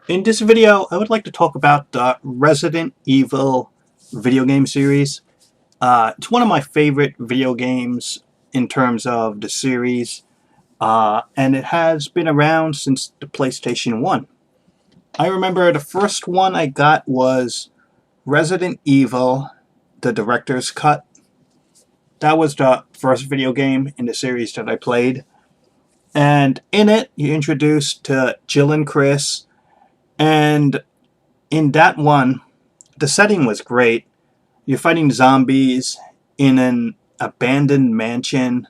In this video, I would like to talk about the Resident Evil video game series. It's one of my favorite video games in terms of the series, and it has been around since the PlayStation 1. I remember the first one I got was Resident Evil, the Director's Cut. That was the first video game in the series that I played. And in it, you're introduced to Jill and Chris, and in that one, the setting was great. You're fighting zombies in an abandoned mansion,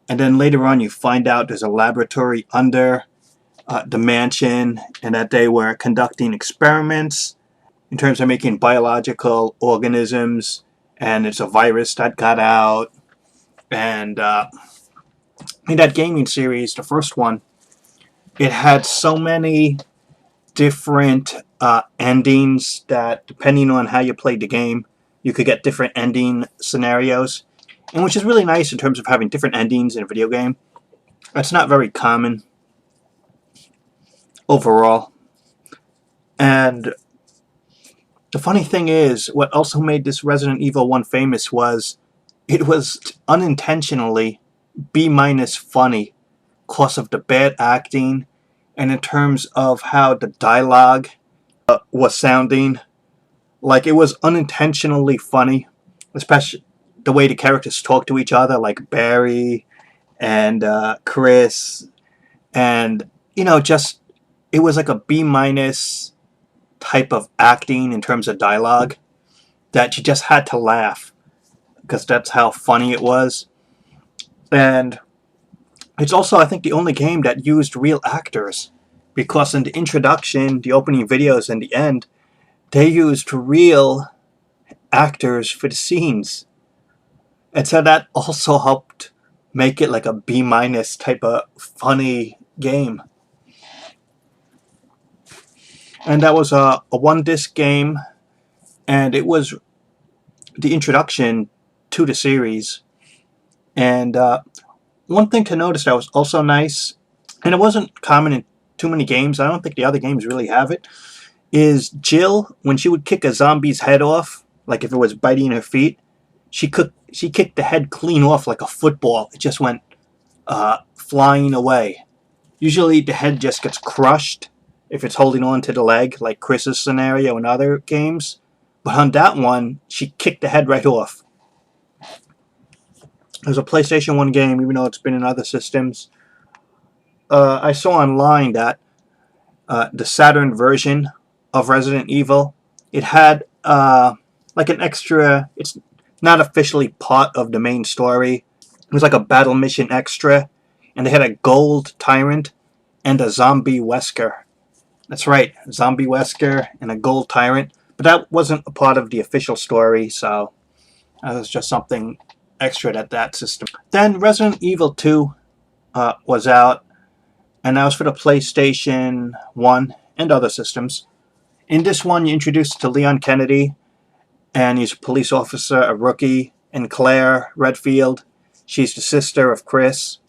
and then later on you find out there's a laboratory under the mansion, and that they were conducting experiments in terms of making biological organisms, and it's a virus that got out. And in that gaming series, the first one, it had so many different endings that, depending on how you played the game, you could get different ending scenarios, and which is really nice in terms of having different endings in a video game. That's not very common overall. And the funny thing is, what also made this Resident Evil 1 famous was it was unintentionally B- funny because of the bad acting and in terms of how the dialogue was sounding. Like, it was unintentionally funny, especially the way the characters talk to each other, like Barry and Chris, and just it was like a B- type of acting in terms of dialogue that you just had to laugh because that's how funny it was. And it's also, I think, the only game that used real actors, because in the introduction, the opening videos, and the end, they used real actors for the scenes. And so that also helped make it like a B- type of funny game. And that was a one-disc game, and it was the introduction to the series. And one thing to notice that was also nice, and it wasn't common in too many games, I don't think the other games really have it, is Jill, when she would kick a zombie's head off, like if it was biting her feet, she kicked the head clean off like a football. It just went flying away. Usually the head just gets crushed if it's holding on to the leg, like Chris's scenario in other games. But on that one, she kicked the head right off. It was a PlayStation 1 game, even though it's been in other systems. I saw online that the Saturn version of Resident Evil, it had like an extra, it's not officially part of the main story. It was like a battle mission extra, and they had a gold tyrant and a zombie Wesker. That's right, zombie Wesker and a gold tyrant. But that wasn't a part of the official story, so that was just something extra that system. Then Resident Evil 2 was out, and that was for the PlayStation 1 and other systems. In this one, you're introduced to Leon Kennedy, and he's a police officer, a rookie, and Claire Redfield. She's the sister of Chris.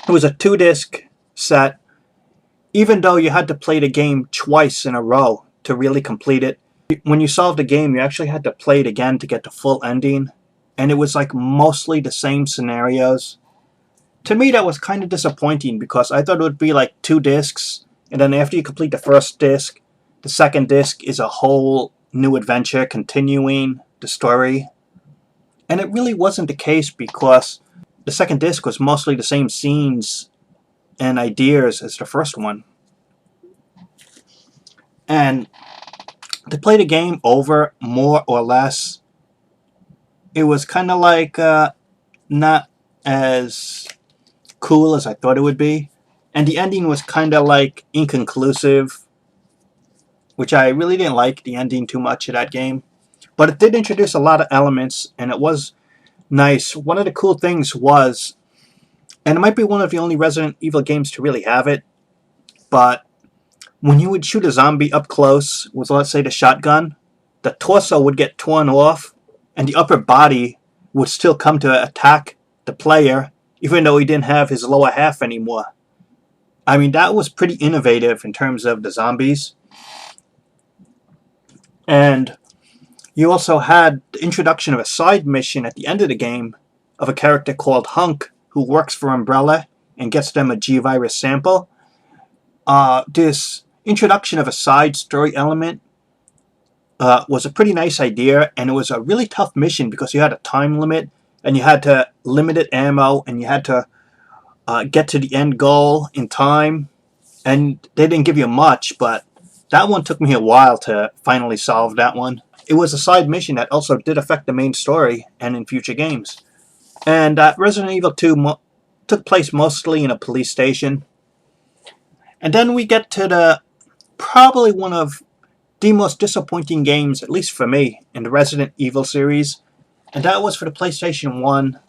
It was a 2-disc set. Even though you had to play the game twice in a row to really complete it, when you solved the game, you actually had to play it again to get the full ending, and it was like mostly the same scenarios. To me, that was kind of disappointing because I thought it would be like 2 discs, and then after you complete the first disc, the second disc is a whole new adventure continuing the story. And it really wasn't the case, because the second disc was mostly the same scenes and ideas as the first one. And to play the game over more or less, it was kind of like not as cool as I thought it would be. And the ending was kind of like inconclusive, which I really didn't like the ending too much of that game. But it did introduce a lot of elements, and it was nice. One of the cool things was, and it might be one of the only Resident Evil games to really have it, but when you would shoot a zombie up close with, let's say, the shotgun, the torso would get torn off, and the upper body would still come to attack the player, even though he didn't have his lower half anymore. I mean, that was pretty innovative in terms of the zombies. And you also had the introduction of a side mission at the end of the game of a character called Hunk who works for Umbrella and gets them a G-Virus sample. This introduction of a side story element was a pretty nice idea, and it was a really tough mission because you had a time limit and you had to limited ammo and you had to get to the end goal in time, and they didn't give you much, but that one took me a while to finally solve that one. It was a side mission that also did affect the main story and in future games. And Resident Evil 2 took place mostly in a police station. And then we get to the probably one of the most disappointing games, at least for me, in the Resident Evil series. And that was for the PlayStation 1.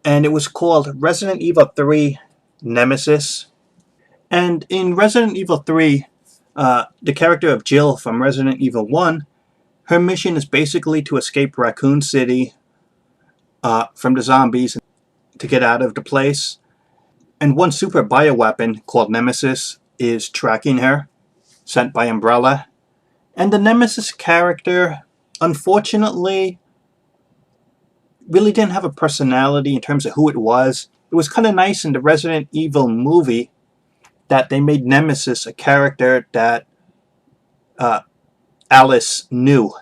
And it was called Resident Evil 3 Nemesis. And in Resident Evil 3, the character of Jill from Resident Evil 1, her mission is basically to escape Raccoon City from the zombies to get out of the place. And one super bioweapon called Nemesis is tracking her, sent by Umbrella. And the Nemesis character, unfortunately, really didn't have a personality in terms of who it was. It was kind of nice in the Resident Evil movie that they made Nemesis a character that Alice knew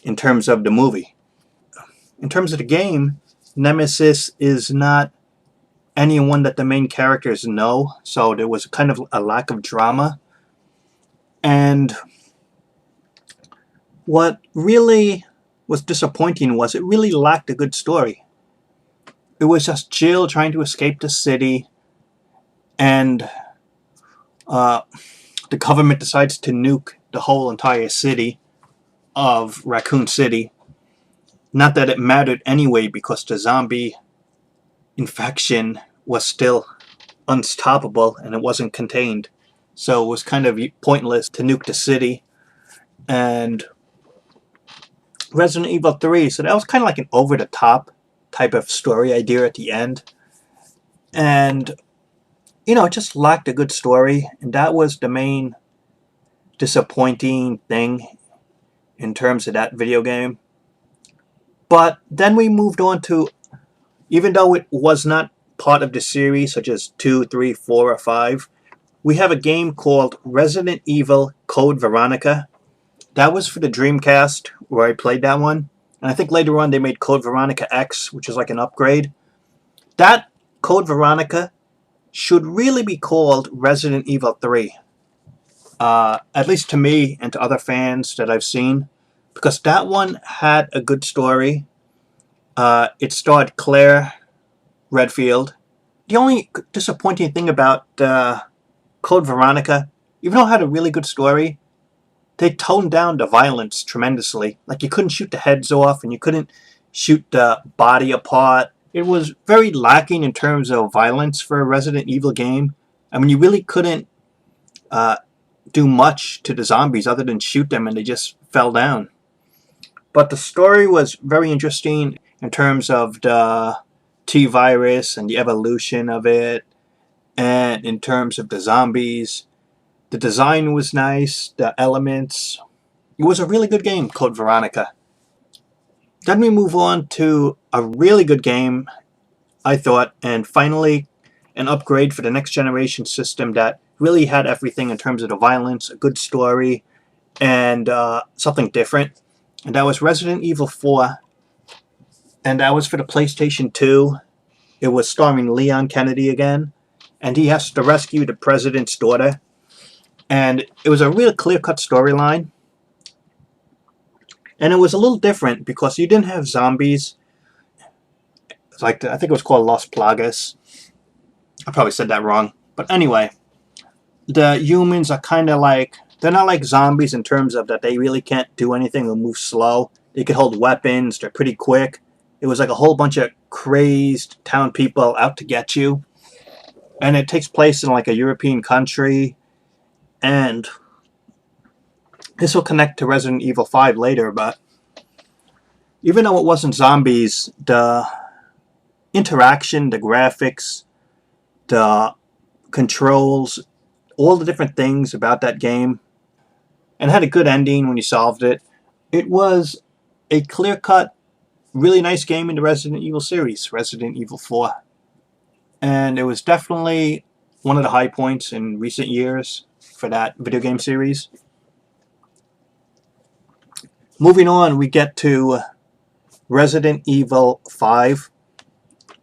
in terms of the movie. In terms of the game, Nemesis is not anyone that the main characters know, so there was kind of a lack of drama. And what really was disappointing was it really lacked a good story. It was just Jill trying to escape the city, and the government decides to nuke the whole entire city of Raccoon City. Not that it mattered anyway, because the zombie infection was still unstoppable and it wasn't contained. So it was kind of pointless to nuke the city. And Resident Evil 3, so that was kind of like an over-the-top type of story idea at the end. And, you know, it just lacked a good story, and that was the main disappointing thing in terms of that video game. But then we moved on to, even though it was not part of the series, such as 2, 3, 4, or 5, we have a game called Resident Evil Code Veronica. That was for the Dreamcast, where I played that one. And I think later on they made Code Veronica X, which is like an upgrade. That Code Veronica should really be called Resident Evil 3. At least to me and to other fans that I've seen. Because that one had a good story. It starred Claire Redfield. The only disappointing thing about Code Veronica, even though it had a really good story, they toned down the violence tremendously. Like, you couldn't shoot the heads off and you couldn't shoot the body apart. It was very lacking in terms of violence for a Resident Evil game. I mean, you really couldn't do much to the zombies other than shoot them and they just fell down. But the story was very interesting in terms of the T-Virus and the evolution of it, and in terms of the zombies. The design was nice, the elements. It was a really good game, Code Veronica. Then we move on to a really good game, I thought, and finally an upgrade for the next generation system that really had everything in terms of the violence, a good story, and something different. And that was Resident Evil 4. And that was for the PlayStation 2. It was starring Leon Kennedy again. And he has to rescue the president's daughter. And it was a real clear-cut storyline. And it was a little different because you didn't have zombies. It's like I think it was called Los Plagas. I probably said that wrong. But anyway, the humans are kind of like, they're not like zombies in terms of that they really can't do anything or move slow. They can hold weapons. They're pretty quick. It was like a whole bunch of crazed town people out to get you. And it takes place in like a European country. And this will connect to Resident Evil 5 later, but even though it wasn't zombies, the interaction, the graphics, the controls, all the different things about that game, and had a good ending when you solved it. It was a clear-cut, really nice game in the Resident Evil series, Resident Evil 4. And it was definitely one of the high points in recent years for that video game series. Moving on, we get to Resident Evil 5.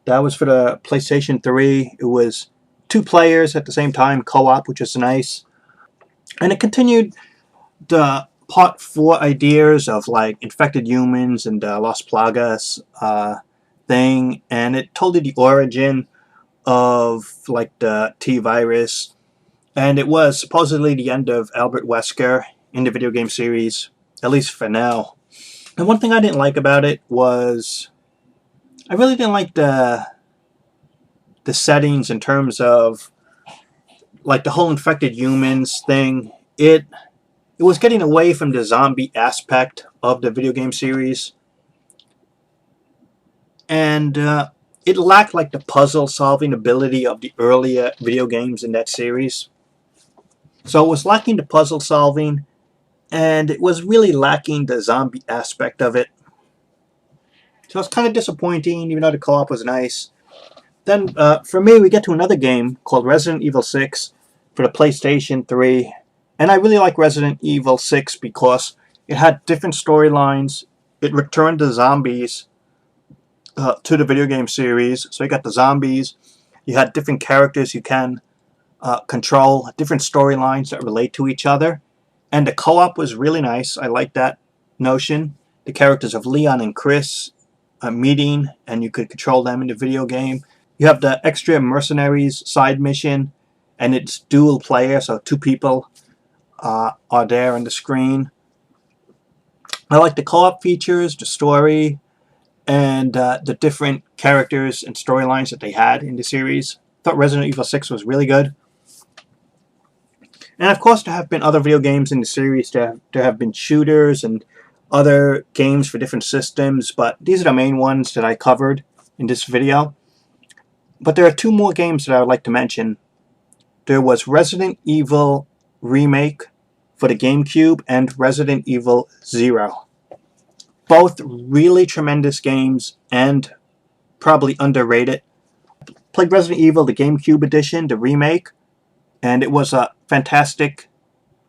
That was for the PlayStation 3. It was 2 players at the same time, co-op, which is nice. And it continued the Part 4 ideas of like infected humans and Las Plagas thing. And it told you the origin of like the T-virus. And it was supposedly the end of Albert Wesker in the video game series, at least for now. And one thing I didn't like about it was I really didn't like the settings in terms of like the whole infected humans thing. It was getting away from the zombie aspect of the video game series. And it lacked like the puzzle solving ability of the earlier video games in that series. So it was lacking the puzzle solving, and it was really lacking the zombie aspect of it. So it's kind of disappointing, even though the co-op was nice. Then, for me, we get to another game called Resident Evil 6 for the PlayStation 3. And I really like Resident Evil 6 because it had different storylines. It returned the zombies to the video game series. So you got the zombies. You had different characters you can control, different storylines that relate to each other. And the co-op was really nice. I like that notion. The characters of Leon and Chris meeting, and you could control them in the video game. You have the extra mercenaries side mission, and it's dual player, so 2 people are there on the screen. I like the co-op features, the story, and the different characters and storylines that they had in the series. I thought Resident Evil 6 was really good. And of course, there have been other video games in the series. There have been shooters and other games for different systems, but these are the main ones that I covered in this video. But there are 2 more games that I would like to mention. There was Resident Evil Remake for the GameCube and Resident Evil 0. Both really tremendous games and probably underrated. Played Resident Evil, the GameCube edition, the remake, and it was a fantastic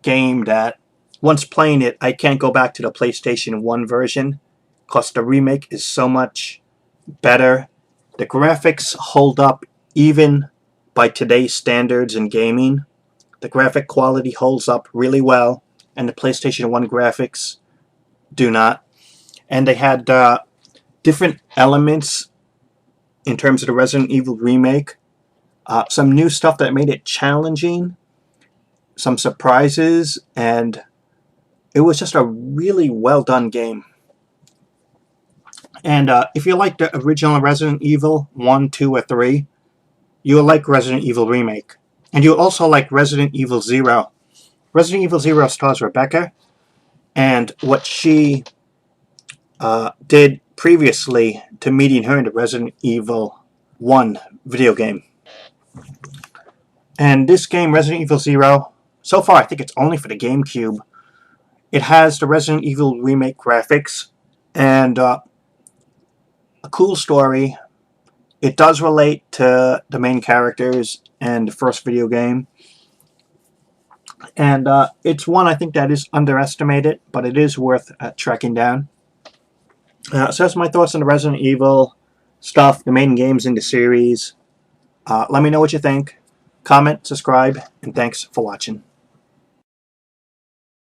game that once playing it, I can't go back to the PlayStation 1 version because the remake is so much better. The graphics hold up even by today's standards in gaming. The graphic quality holds up really well, and the PlayStation 1 graphics do not. And they had different elements in terms of the Resident Evil remake. Some new stuff that made it challenging, some surprises, and it was just a really well done game. And if you like the original Resident Evil 1, 2, or 3, you'll like Resident Evil Remake. And you'll also like Resident Evil 0. Resident Evil 0 stars Rebecca, and what she did previously to meeting her in the Resident Evil 1 video game. And this game, Resident Evil 0, so far I think it's only for the GameCube. It has the Resident Evil Remake graphics and a cool story. It does relate to the main characters and the first video game. And it's one I think that is underestimated, but it is worth tracking down. So that's my thoughts on the Resident Evil stuff, the main games in the series. Let me know what you think. Comment, subscribe, and thanks for watching.